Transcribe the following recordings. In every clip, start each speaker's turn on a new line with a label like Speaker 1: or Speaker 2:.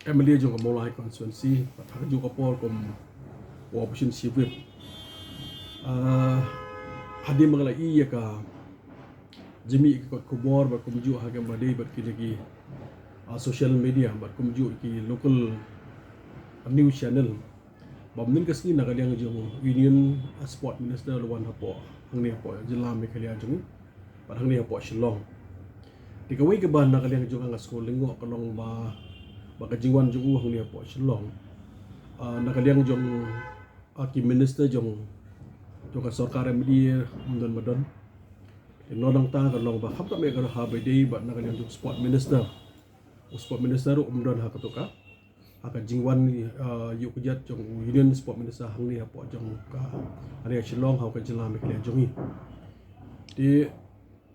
Speaker 1: Emily jong mulai konstituensi patah juga por kom option sivip hadim mengalai iya ka jemi ikut kubor ber kumju haga madai ber ki social media ber kumju ki local news channel bamnin kasni nagaliang jong union sport minister lawan hapo hangni hapo jila mekhalia jong bar hangni hapo shillong dikawai ke ban nagaliang jong ang school lingo kalong ba kajiwan jong hangni hapo shillong nagaliang jong ki minister jong ka sarkar media umdon madon nodang ta kalong ba hamta me ka ha be dei ba nagaliang jong sport minister umdon ha katuka aka jingwan yu kujat jong union sport minister hangni hapo jong ka ari shillong ha ka jila mekhalia jongi di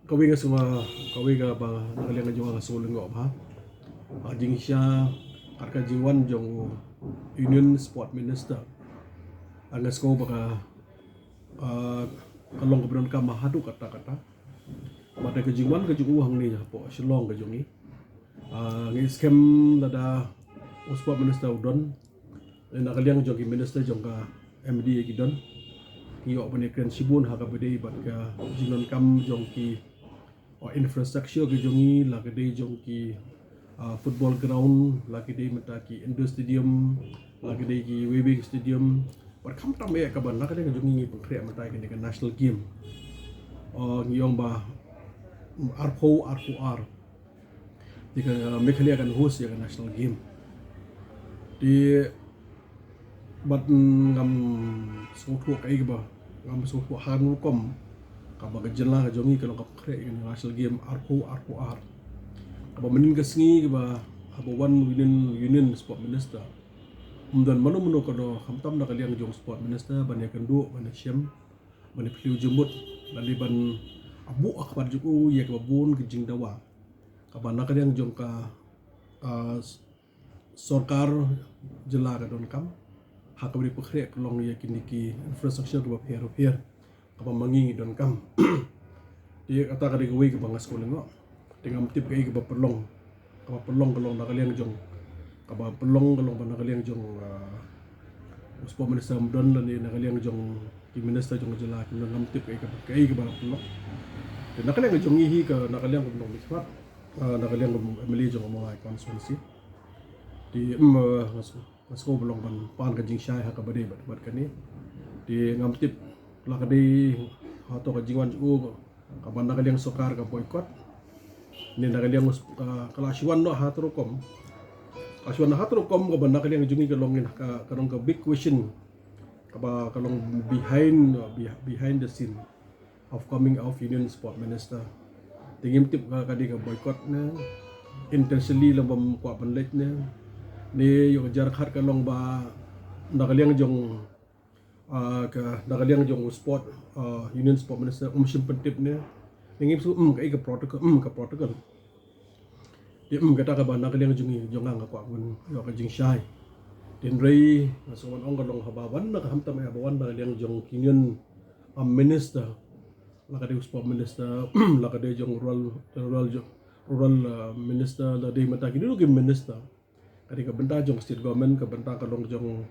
Speaker 1: kawi nga semua kawi ga ba nagaliang jong ang sulungo ba jing sya ka jingwan jong union sport minister angas ko baka kalong kebenaran ka mahadu kata-kata mata kejingwan ke jugu hang ni po shillong ke jongi ngi scam lada sport minister udon nakaliang jong ki minister jong ka MD ki don ki ok bane kren sibun ha ka bede bat ka jinon kam jong ki infrastructure ke jongi la ke de jong ki football ground la ke de mata ki indoor stadium la ke de ki WB stadium par kham tam e ka ban la ke de jong ni pengkre mata ke de national game ngiyong ba R4R dika mekhalia kan host ya national game di bat ngam sotu kai ba ngam sotu han kom ka ba gejela ka jongi kalau ka kre national game R4R ka ba menin ka sngi ba abo one union sport minister umdan mano ka do hamtam na kaliang jong sport minister ban ya kendu ban syam ban piliu jumut lali ban abu akhbar juku ya ka bun ke jing dawa ka ban na kaliang jong ka sarkar jela ka don kam hak beri pekhrek long ya kini ki infrastructure ka pher ka mangi don kam dia kata ka de wi ka bangas ko lengo tingam tip ka ka perlong kalong na kaliang jong ka ba perlong kalong ba na kaliang jong sport minister don na kaliang jong ki minister jong jela ki ngam tip ka ba perlong dan na kaliang jong hi ka na kaliang ko nong mismat na kaliang Emily jong mo ai constituency di ngasko belong pan ka jing syai ha ka bade bat kani di ngam tip la ka de ha to ka jingwan ju ka ban na kaliang sokar ka boycott ni na kaliang kalashwan no ha trukom aswan ha trukom ka ban na kaliang jungi ka longin ka kanong ka big question ka ba kalong behind the scene of coming of union sport minister tingim tip ka di ka boycott na intentionally lang bam kwa panlet na ni yung jar khat kalong ba nakaliang jong nakaliang jong sport union sport minister simpentip ne ngim su ka protocol di kata ka ba nakaliang jong ang kwa kun yo ka jing shai din rei so ong kalong habawan na hamtam ay habawan nakaliang jong union minister la ka de sport minister la ka de jong rural minister la de mata kini lu minister kadi ka benda jong state government ka benda kalong jong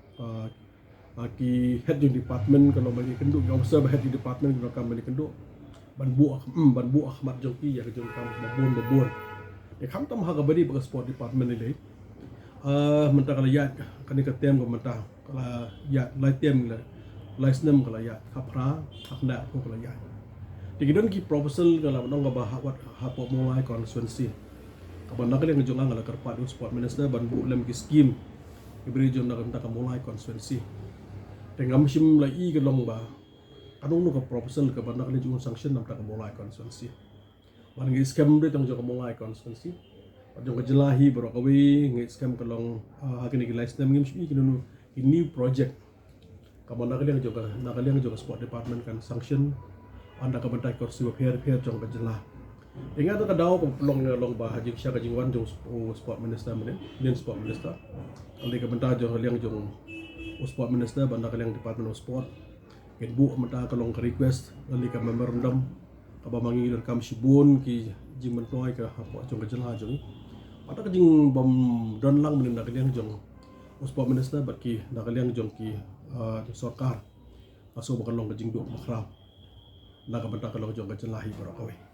Speaker 1: ki head jong department kalau bagi kenduk yang besar head di department kalau kam bagi kenduk ban bu ahmad jong ki ya jong kam babon e kam tam ha ka bari ba sport department ni menta kala ya kani ka tem ko menta kala ya lai tem la lai snem kala ya khapra khakna ko kala ya digidon ki proposal kala nong ka ba ha po mo lai constituency kaban nakali ang jong ang karpat sport minister ban bu lem ki scheme ibri jom nak ka mulai constituency tengam sim lai ka long ba kanong no ka proposal ka ban nakali jong sanction nam ta ka mulai constituency ban ngi scam de tong jong mulai constituency jong ka jelahi bro ka wi ngi scam ka long hakini ki license ngim sim ki no new project kaban nakali ang jong sport department kan sanction anda ka bantai kursi pher jong ka jelah ingat ka daw kung long ba hajik siya ka jingwan jong sport minister men din sport minister ali ka benta jong liang jong sport minister banda ka liang department of sport ken bu mata ka long request ali ka memorandum ka ba mangi kam sibun ki jing mentoy ka hapo jong ka jela jong Ada kajing bom don lang menin nakaliang jong sport minister bat ki nakaliang jong ki sarkar aso bakalong kajing duk makraw naga banta kalong jong kajin lahi para kawe